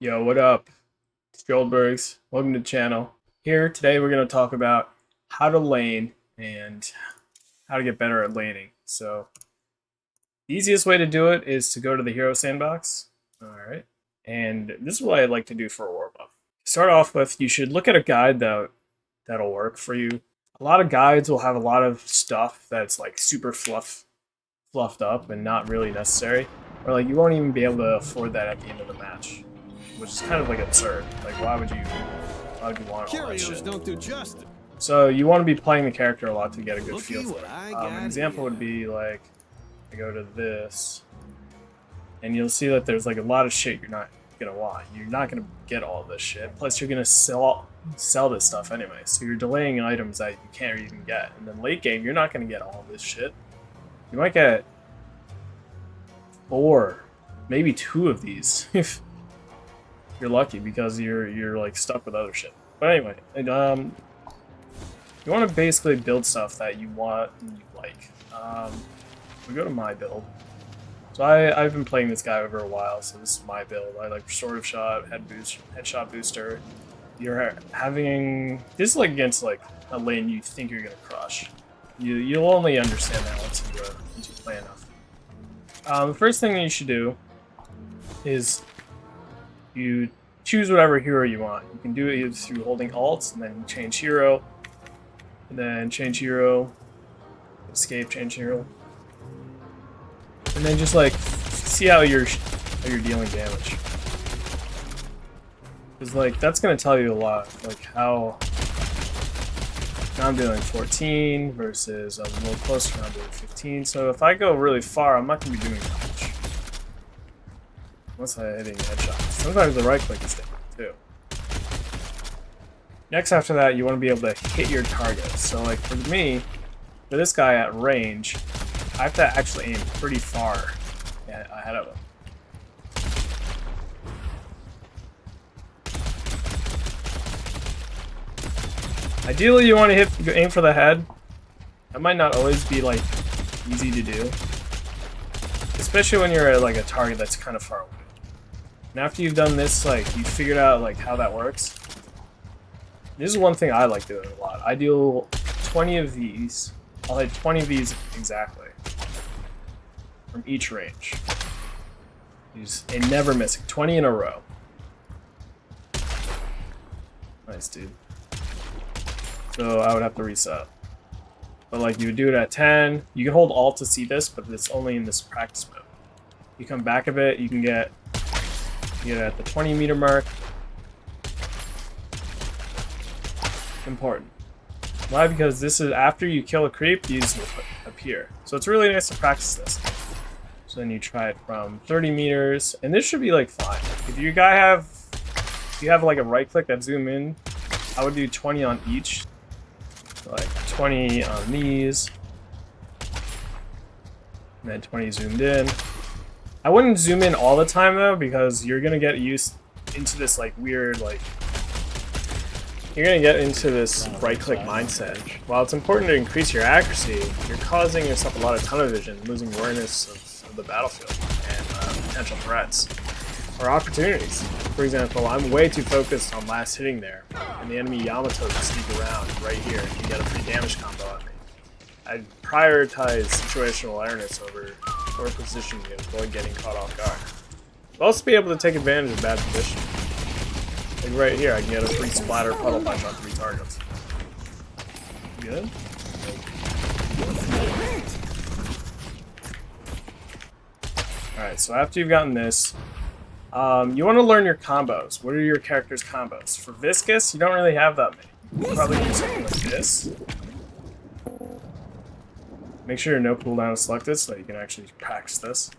Yo, what up? It's Goldbergs. Welcome to the channel. Here, today we're going to talk about how to lane and how to get better at laning. So, the easiest way to do it is to go to the hero sandbox. Alright. And this is what I like to do for a warm-up. To start off with, you should look at a guide that'll work for you. A lot of guides will have a lot of stuff that's like super fluffed up and not really necessary. Or like you won't even be able to afford that at the end of the match. Which is kind of like absurd. Like why would you want all that shit? Don't do justice. So you want to be playing the character a lot to get a good feel for it. An example would be like, I go to this, and you'll see that there's like a lot of shit you're not gonna want. You're not gonna get all this shit. Plus you're gonna sell this stuff anyway. So you're delaying items that you can't even get. And then late game, you're not gonna get all this shit. You might get 4, maybe 2 of these if you're lucky, because you're like stuck with other shit. But anyway, you want to basically build stuff that you want and you like. We go to my build. So I've been playing this guy over a while, so this is my build. I like restorative shot, headshot booster. You're having this is like against like a lane you think you're gonna crush. You'll only understand that once you play enough. The first thing that you should do is you choose whatever hero you want. You can do it either through holding Alt and then change hero, and then change hero, escape, change hero, and then just like see how you're dealing damage. Because like that's gonna tell you a lot, like how now I'm doing 14 versus a little closer. I'm doing 15. So if I go really far, I'm not gonna be doing that much. Unless I'm hitting headshots. Sometimes the right click is different too. Next after that, you want to be able to hit your targets. So like for me, for this guy at range, I have to actually aim pretty far ahead of him. Ideally, you want to aim for the head. That might not always be like easy to do, especially when you're at like a target that's kind of far away. And after you've done this, like you figured out like how that works. This is one thing I like doing a lot. I do 20 of these. I'll hit 20 of these exactly from each range. And never missing. 20 in a row. Nice, dude. So I would have to reset. But like you would do it at 10. You can hold Alt to see this, but it's only in this practice mode. You come back a bit, you can get at the 20 meter mark. Important. Why? Because this is after you kill a creep, these will appear. So it's really nice to practice this. So then you try it from 30 meters, and this should be like fine. If you have like a right click that zoom in, I would do 20 on each. Like 20 on these, and then 20 zoomed in. I wouldn't zoom in all the time though, because you're gonna get used into this like weird you're gonna get into this right-click mindset. While it's important to increase your accuracy, you're causing yourself a lot of tunnel vision, losing awareness of the battlefield and potential threats or opportunities. For example, I'm way too focused on last hitting there, and the enemy Yamato can sneak around right here and you get a free damage combo on me. I prioritize situational awareness over positioning to avoid getting caught off guard. I'll also be able to take advantage of bad position. Like right here, I can get a free splatter puddle punch on 3 targets. Good? Alright, so after you've gotten this, you want to learn your combos. What are your character's combos? For Viscous, you don't really have that many. You probably do something like this. Make sure your no cooldown is selected so that you can actually practice this.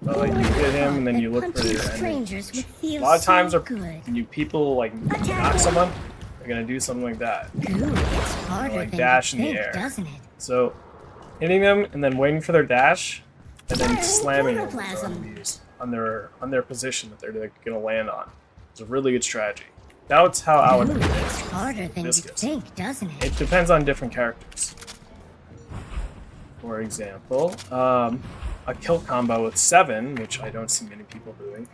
But like you hit him and then you look for your enemy. A lot of times when you people like knock someone, they're gonna do something like that. Or, like dash in the air. So hitting them and then waiting for their dash and then slamming them on their position that they're gonna land on. It's a really good strategy. That's how I would manage Viscous. It depends on different characters. For example, a kill combo with 7, which I don't see many people doing.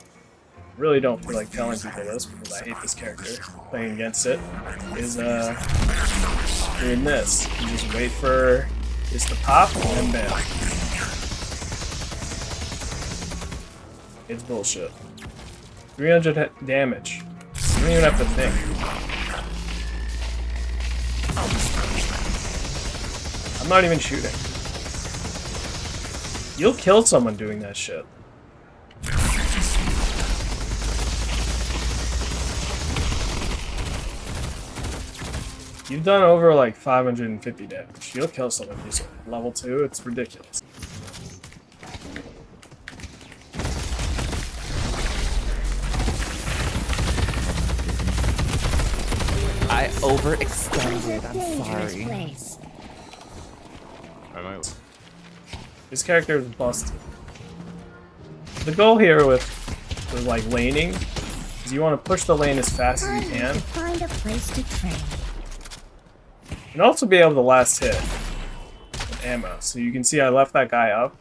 really don't feel like telling people this because I hate this character playing against it, is doing this. You just wait for this to pop and then bam. It's bullshit. 300 damage. You don't even have to think. I'm not even shooting. You'll kill someone doing that shit. You've done over like 550 damage. You'll kill someone easily. Level 2, it's ridiculous. I overextended, I'm sorry. I might. This character is busted. The goal here with like laning is you want to push the lane as fast as you can. Find a place to train. And also be able to last hit with ammo. So you can see I left that guy up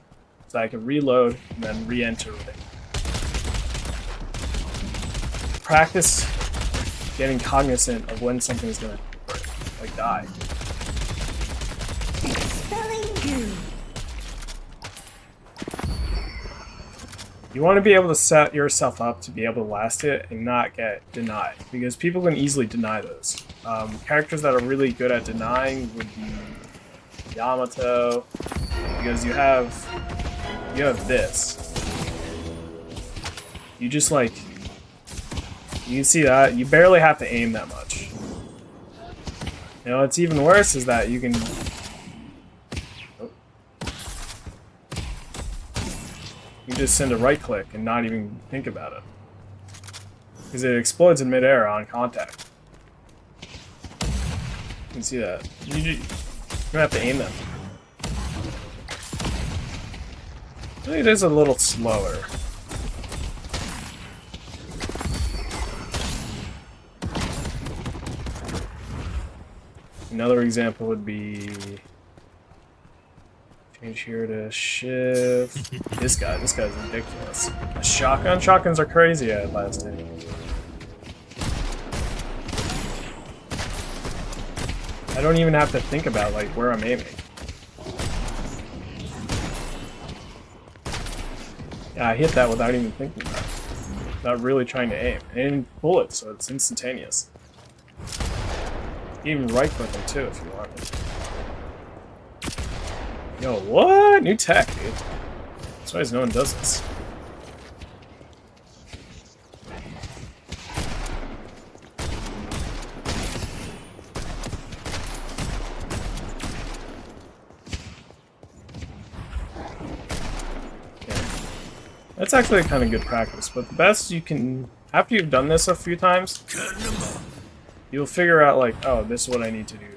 so I can reload and then re-enter with it. Practice getting cognizant of when something's gonna like die. You want to be able to set yourself up to be able to last it and not get denied, because people can easily deny those. Characters that are really good at denying would be Yamato, because you have this. You just like, you can see that you barely have to aim that much. You know, what's even worse is that you can. You just send a right click and not even think about it. Because it explodes in midair on contact. You can see that. You don't have to aim them. It is a little slower. Another example would be... Change here to shift. This guy's ridiculous. A shotgun? Shotguns are crazy at last hit. I don't even have to think about like where I'm aiming. Yeah, I hit that without even thinking about it. Without really trying to aim. And bullets, so it's instantaneous. You can even right click them too if you want. Yo, what? New tech, dude. That's why no one does this. Okay. That's actually kind of good practice, but the best you can, after you've done this a few times, you'll figure out like, oh, this is what I need to do to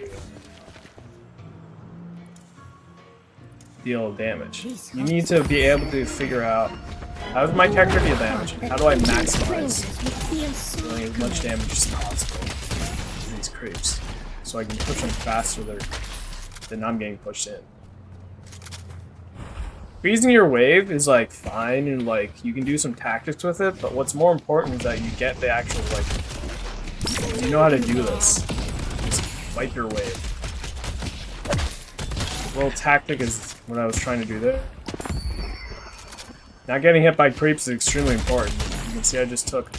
deal damage. You need to be able to figure out, how does my character deal damage? How do I maximize dealing as much damage as possible to these creeps, so I can push them faster than I'm getting pushed in. Freezing your wave is like fine, and like you can do some tactics with it, but what's more important is that you get the actual like, you know how to do this. Just wipe your wave. A little tactic is what I was trying to do there. Not getting hit by creeps is extremely important. You can see I just took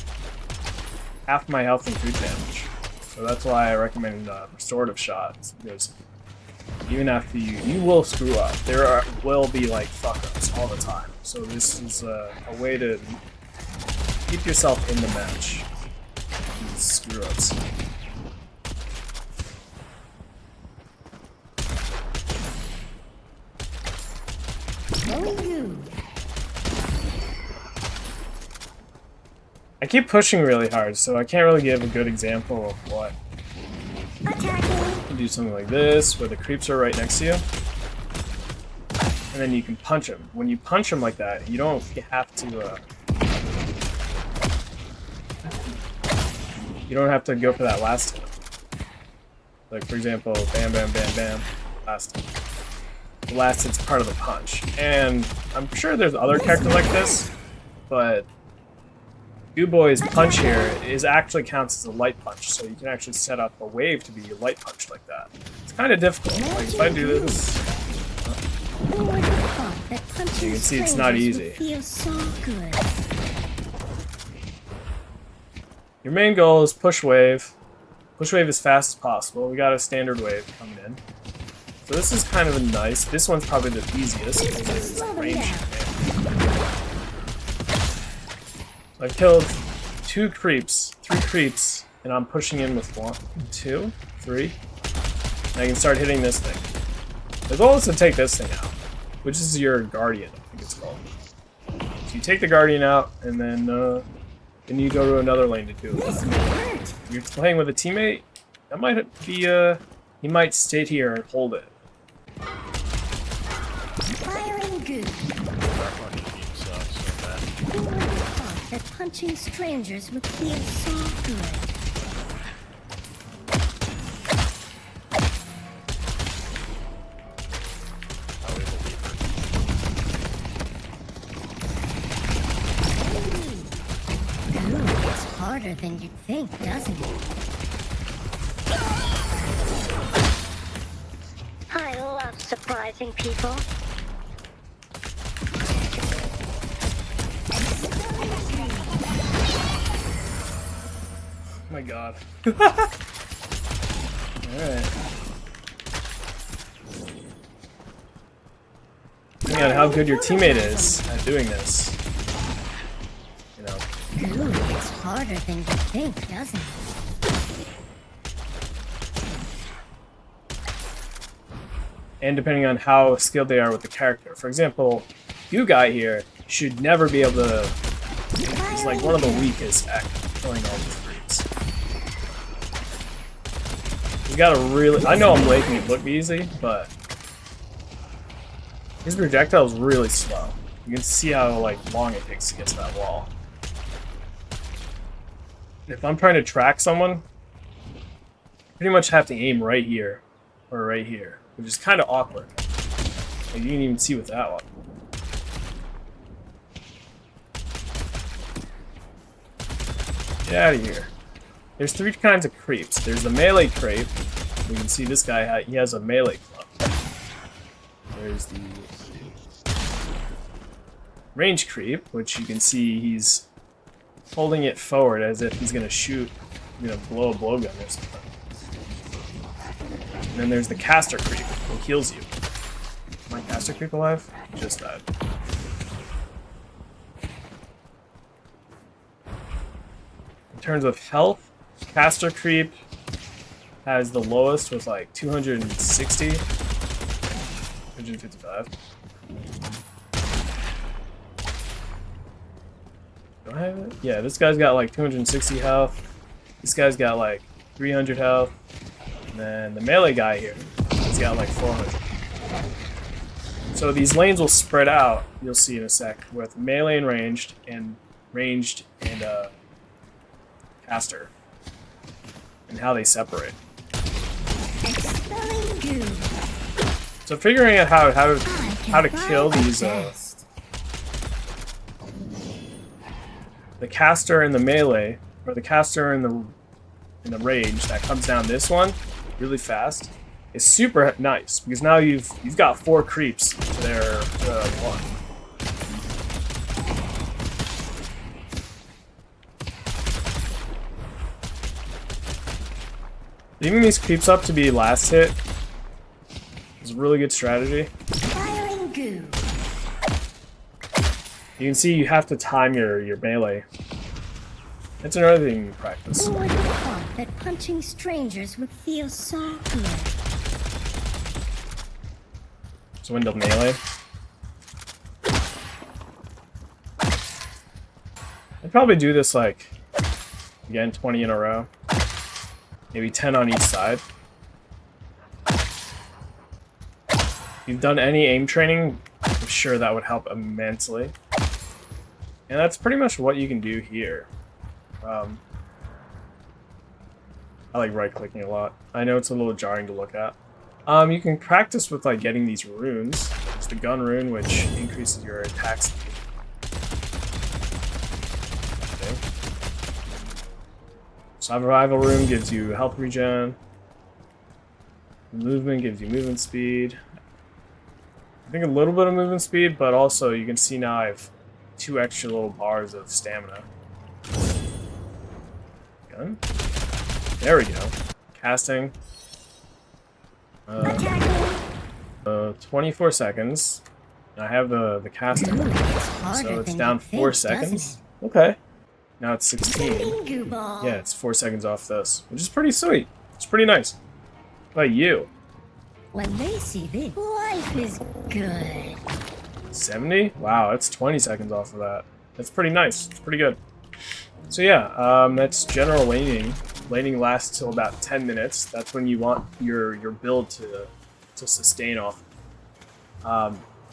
half my health and food damage. So that's why I recommend restorative shots, because even after you will screw up. There will be like fuck-ups all the time. So this is a way to keep yourself in the match. These screw-ups. I keep pushing really hard, so I can't really give a good example of what. You can do something like this, where the creeps are right next to you. And then you can punch them. When you punch them like that, you don't have to, you don't have to go for that last hit. Like, for example, bam, bam, bam, bam, last hit. The last hit's part of the punch. And I'm sure there's other characters like this, but Boy's punch here is actually counts as a light punch, so you can actually set up a wave to be a light punch like that. It's kind of difficult. Like if I do this, you can see it's not easy. Your main goal is push wave. Push wave as fast as possible. We got a standard wave coming in. So this is kind of nice. This one's probably the easiest because it's range. So I've killed 3 creeps, and I'm pushing in with 1, 2, 3. And I can start hitting this thing. The goal is to take this thing out, which is your guardian, I think it's called. So you take the guardian out, and then you go to another lane to do it. If you're playing with a teammate, that might be he might stay here and hold it. Firing good. That punching strangers would feel so good. Ooh, it's harder than you'd think, doesn't it? I love surprising people. Oh my god. Alright. Depending on how good your teammate is at doing this. You know. Ooh, it's harder than you think, doesn't it? And depending on how skilled they are with the character. For example, you guy here should never be able to. He's like one of the weakest at killing all these creeps. You gotta really. I know I'm making it look easy, but his projectile is really slow. You can see how like long it takes to get to that wall. If I'm trying to track someone, I pretty much have to aim right here or right here, which is kind of awkward. Like, you can even see with that one. Get out of here. There's 3 kinds of creeps. There's the melee creep. You can see this guy, he has a melee club. There's the range creep, which you can see he's holding it forward as if he's gonna shoot, blow a blowgun or something. And then there's the caster creep, who heals you. Is my caster creep alive? He just died. In terms of health, caster creep has the lowest with like 260, 255. Do I have it? Yeah, this guy's got like 260 health. This guy's got like 300 health. And then the melee guy here, he's got like 400. So these lanes will spread out, you'll see in a sec, with melee and caster. And how they separate. So figuring out how to kill these the caster and the melee, or the caster and the range that comes down this one really fast is super nice, because now you've got 4 creeps to their 1. Leaving these creeps up to be last hit is a really good strategy. You can see you have to time your melee. That's another thing you practice. Who would have thought that punching strangers would feel so good? So window melee. I'd probably do this like, again, 20 in a row. Maybe 10 on each side. If you've done any aim training, I'm sure that would help immensely. And that's pretty much what you can do here. I like right-clicking a lot. I know it's a little jarring to look at. You can practice with like getting these runes. It's the gun rune, which increases your attack speed. Okay. Survival room gives you health regen. Movement gives you movement speed. I think a little bit of movement speed, but also you can see now I have 2 extra little bars of stamina. Gun. There we go. Casting. 24 seconds. I have the casting, so it's down 4 seconds. Okay. Now it's 16. Yeah, it's 4 seconds off this, which is pretty sweet. It's pretty nice. How about you? When they see this, life is good. 70? Wow, that's 20 seconds off of that. That's pretty nice. It's pretty good. So yeah, that's general laning. Laning lasts till about 10 minutes. That's when you want your build to sustain off.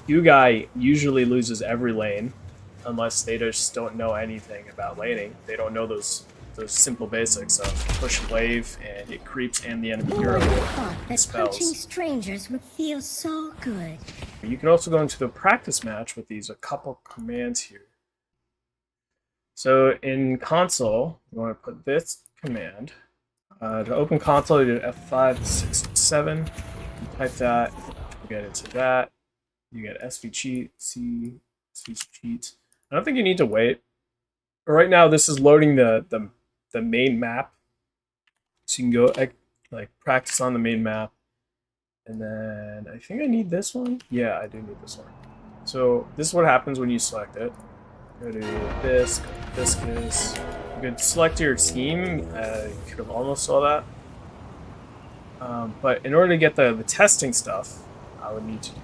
Guy usually loses every lane unless they just don't know anything about laning. They don't know those simple basics of push and wave and it creeps and the enemy hero That punching strangers would feel so good. You can also go into the practice match with these a couple commands here. So in console, you want to put this command. To open console, you do F5, 6, 7. You type that, you get into that. You get SV cheat, C, SV cheat. I don't think you need to wait. But right now, this is loading the main map. So you can go like practice on the main map. And then I think I need this one. Yeah, I do need this one. So this is what happens when you select it. Go to this, go to Viscous. You could select your team. You could have almost saw that. But in order to get the testing stuff, I would need to do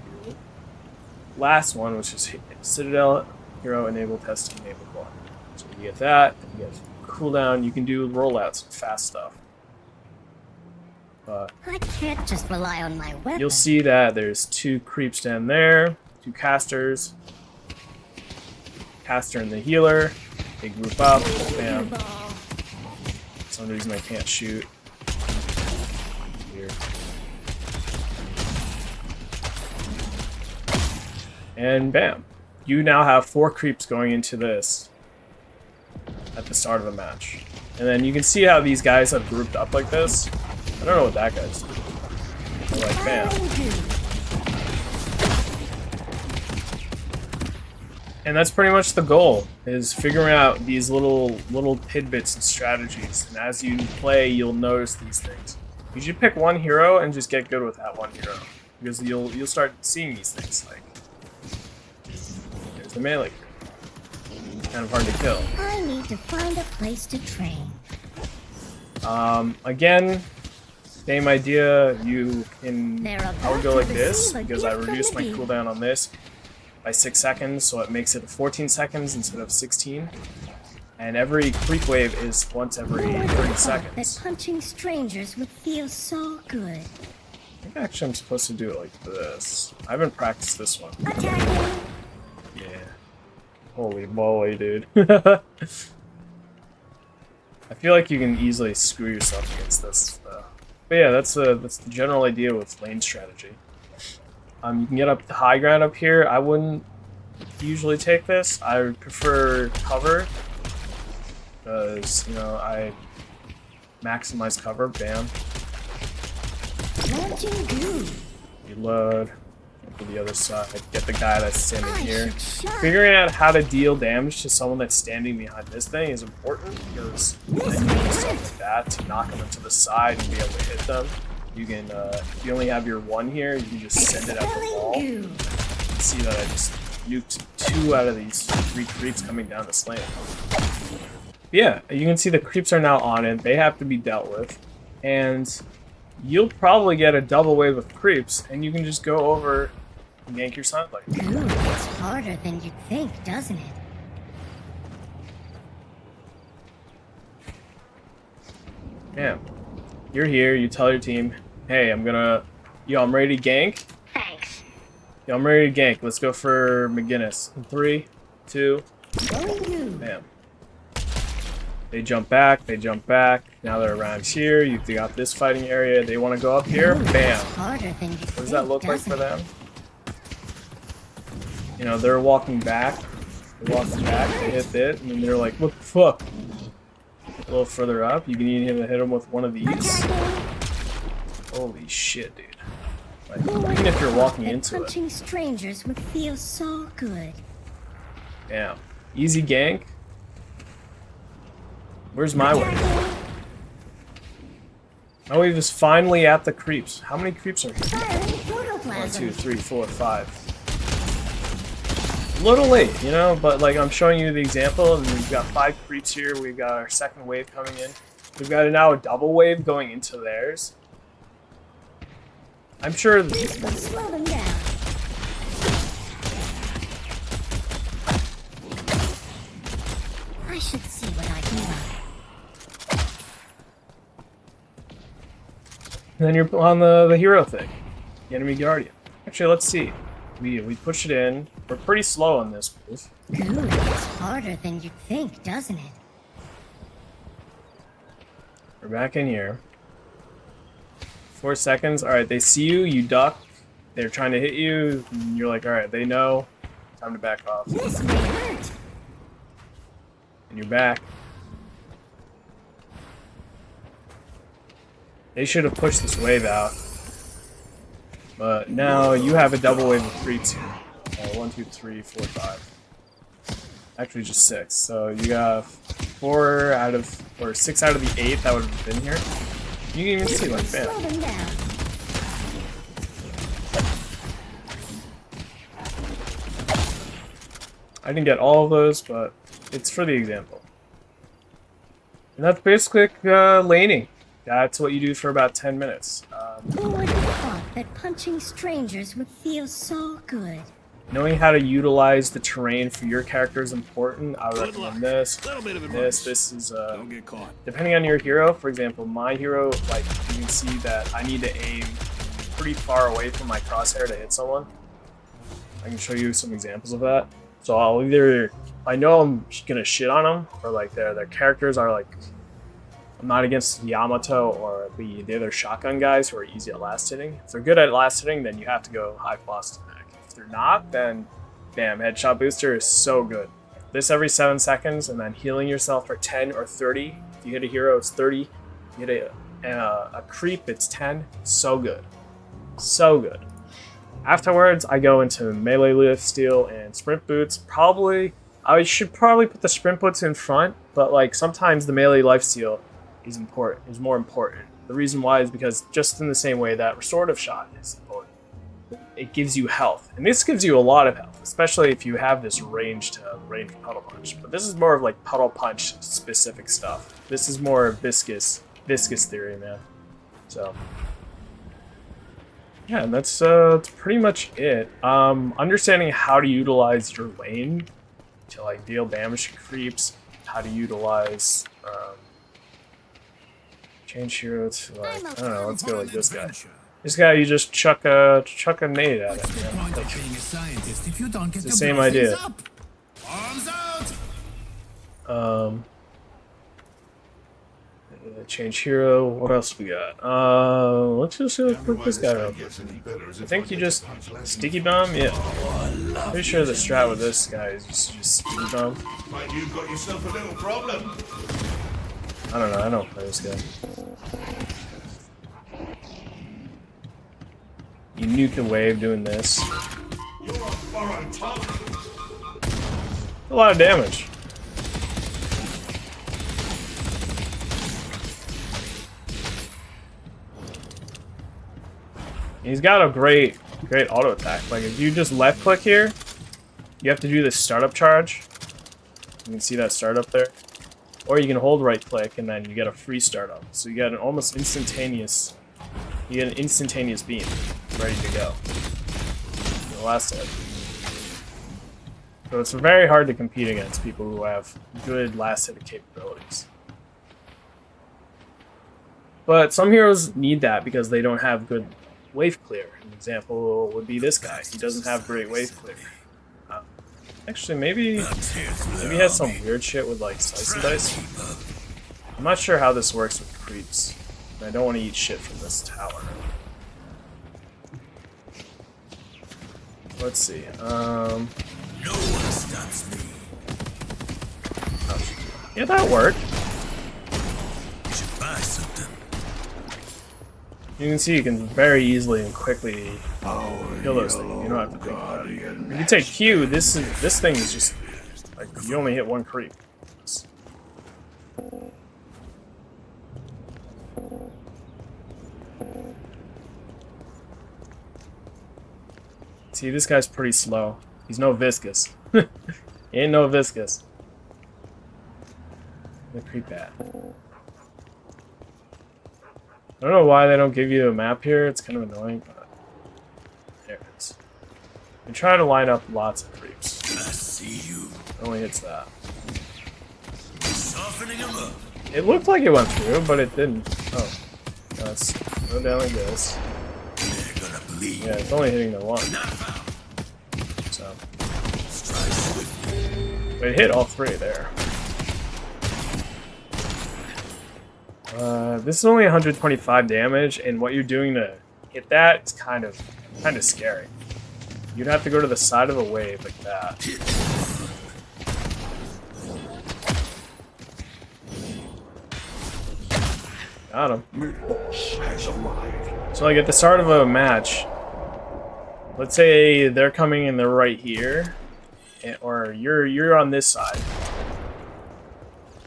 last one, which is Citadel Hero Enable Testing Enable 1. So you get that, and you get cooldown. You can do rollouts and fast stuff. But I can't just rely on my weapon. you'll see that there's 2 creeps down there, 2 casters. Caster and the healer. They group up. Bam. For some reason I can't shoot. Weird. And bam. You now have 4 creeps going into this at the start of a match. And then you can see how these guys have grouped up like this. I don't know what that guy's doing. They're like, bam. And that's pretty much the goal, is figuring out these little tidbits and strategies. And as you play, you'll notice these things. You should pick one hero and just get good with that one hero. Because you'll start seeing these things, like there's the melee. Kind of hard to kill. I need to find a place to train. Again, same idea. You can. They're I would go like about to this receive a because I gift from reduced my the cooldown on this by 6 seconds, so it makes it 14 seconds instead of 16. And every creep wave is once every 30 seconds. That punching strangers would feel so good. I think actually I'm supposed to do it like this. I haven't practiced this one. Attacking. Yeah. Holy moly, dude. I feel like you can easily screw yourself against this. But yeah, that's the general idea with lane strategy. You can get up the high ground up here. I wouldn't usually take this. I would prefer cover. Because, you know, I maximize cover. Bam. Launching goo. Reload. To the other side. Get the guy that's standing here. Figuring out how to deal damage to someone that's standing behind this thing is important, because then you can use stuff like that to knock them into the side and be able to hit them. You can, if you only have your 1 here, you can just send it at the wall. You can see that I just nuked 2 out of these 3 creeps coming down this lane. Yeah, you can see the creeps are now on it. They have to be dealt with. And you'll probably get a double wave of creeps, and you can just go over and gank your sunlight. Ooh, it's harder than you'd think, doesn't it? Yeah. You're here, you tell your team, hey, I'm ready to gank. Thanks. Yo, I'm ready to gank. Let's go for McGinnis. In 3, 2, bam. They jump back, Now they're around here. You got this fighting area. They want to go up here. Bam. What does that look like for them? You know, they're walking back. They hit it, and then they're like, what the fuck? A little further up, you can even hit him with one of these. Attacking. Holy shit, dude. Like, even if you're walking into it. Punching strangers would feel so good. Damn. Easy gank. Where's my wave? Attacking. My wave is finally at the creeps. How many creeps are here? Firing 1, protoplasm. 2, 3, 4, 5. A little late, you know, but like I'm showing you the example, and we've got 5 creeps here. We've got our second wave coming in. We've got now a double wave going into theirs. I'm sure. This will slow them down. I should see what I can run. Then you're on the hero thing, the enemy guardian. Actually, let's see. We push it in. We're pretty slow on this move. Good. It's harder than you'd think, doesn't it? We're back in here. 4 seconds. All right, they see you. You duck. They're trying to hit you. And you're like, all right, they know. Time to back off. This may hurt. And you're back. They should have pushed this wave out. But now you have a double wave of creeps here. 1, 2, 3, 4, 5. Actually, just 6. So you got 4 out of, or 6 out of the 8 that would have been here. You can even see, like, Slow bam. them down. I didn't get all of those, but it's for the example. And that's basically laning. That's what you do for about 10 minutes. Who would have thought that punching strangers would feel so good? Knowing how to utilize the terrain for your character is important. I would Good recommend luck. this. Little bit of This advice. is Don't get caught. depending on your hero. For example, my hero, like you can see that I need to aim pretty far away from my crosshair to hit someone. I can show you some examples of that. So I'll either, I know I'm gonna shit on them, or like their characters are like, I'm not against Yamato or the other shotgun guys who are easy at last hitting. If they're good at last hitting, then you have to go high velocity mag. If they're not, then bam, headshot booster is so good. This every 7 seconds, and then healing yourself for 10 or 30. If you hit a hero, it's 30. If you hit a creep, it's 10. So good. So good. Afterwards, I go into melee lift steal and sprint boots. I should probably put the sprint boots in front, but like sometimes the melee life steal is more important. The reason why is because just in the same way that restorative shot is important. It gives you health, and this gives you a lot of health, especially if you have this range puddle punch. But this is more of like puddle punch specific stuff. This is more viscous theory, man. So yeah, and that's pretty much it. Understanding how to utilize your lane to like deal damage to creeps, how to utilize change hero to like, I don't know, let's go like this guy. This guy, you just chuck a nade at him. You know? Like, it's the same idea. Change hero. What else we got? Let's just put this guy up. I think you just sticky bomb. Yeah. Pretty sure the strat with this guy is just sticky bomb. Like you've got yourself a little problem. I don't know. I don't play this guy. You nuke a wave doing this. You're a borrowed tongue. A lot of damage. He's got a great auto attack. Like if you just left click here, you have to do this startup charge. You can see that startup there. Or you can hold right click and then you get a free startup. So you get an almost instantaneous, beam ready to go. The last hit. So it's very hard to compete against people who have good last hit capabilities. But some heroes need that because they don't have good wave clear. An example would be this guy. He doesn't have great wave clear. Actually, maybe he has some weird shit with like slice and dice. I'm not sure how this works with creeps. I don't want to eat shit from this tower. Let's see. No one stops me. Yeah, that worked. You can see you can very easily and quickly kill those things. You don't have to think about it. If you take Q, this thing is just like you only hit one creep. See, this guy's pretty slow. He's no viscous. He ain't no viscous. The creep at. I don't know why they don't give you a map here. It's kind of annoying, but there it is. You try to line up lots of creeps. I see you. It only hits that. Softening him up. It looked like it went through, but it didn't. Oh, let's go down like this. They're gonna bleed. Yeah, it's only hitting the one. So, but it hit all three there. This is only 125 damage, and what you're doing to hit that is kind of scary. You'd have to go to the side of a wave like that. Got him. So like at the start of a match, let's say they're coming and they're right here, or you're on this side.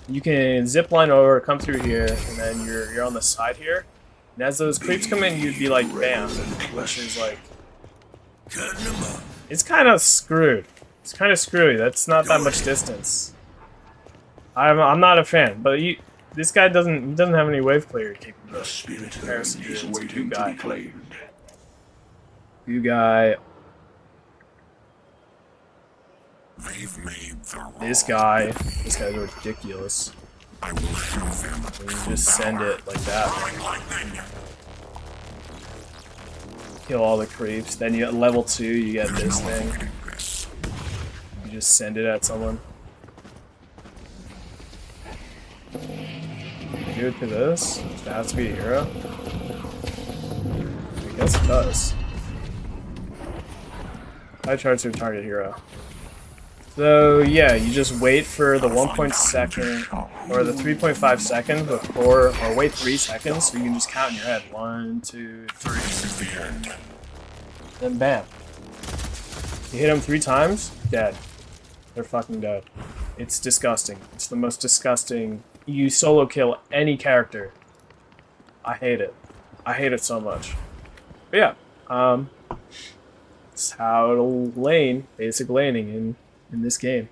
You can zip line over, come through here, and then you're on the side here. And as those creeps come in, you'd be like, bam, which is like, it's kind of screwed. It's kind of screwy. That's not that much distance. I'm not a fan, but this guy doesn't have any wave clear capability. Comparison to you guy. You guy. This guy's ridiculous. I will have them. And you just send it like that. Kill all the creeps. Then you at level 2, you get this thing. You just send it at someone. Do it to this? Does that have to be a hero? I guess it does. I charge to target hero. So yeah, you just wait for the 1 second or the 3.5 seconds before, or wait 3 seconds so you can just count in your head. 1, 2, 3. Then bam. You hit them 3 times, dead. They're fucking dead. It's disgusting. It's the most disgusting. You solo kill any character. I hate it. I hate it so much. But yeah, it's how to lane, basic laning in this game.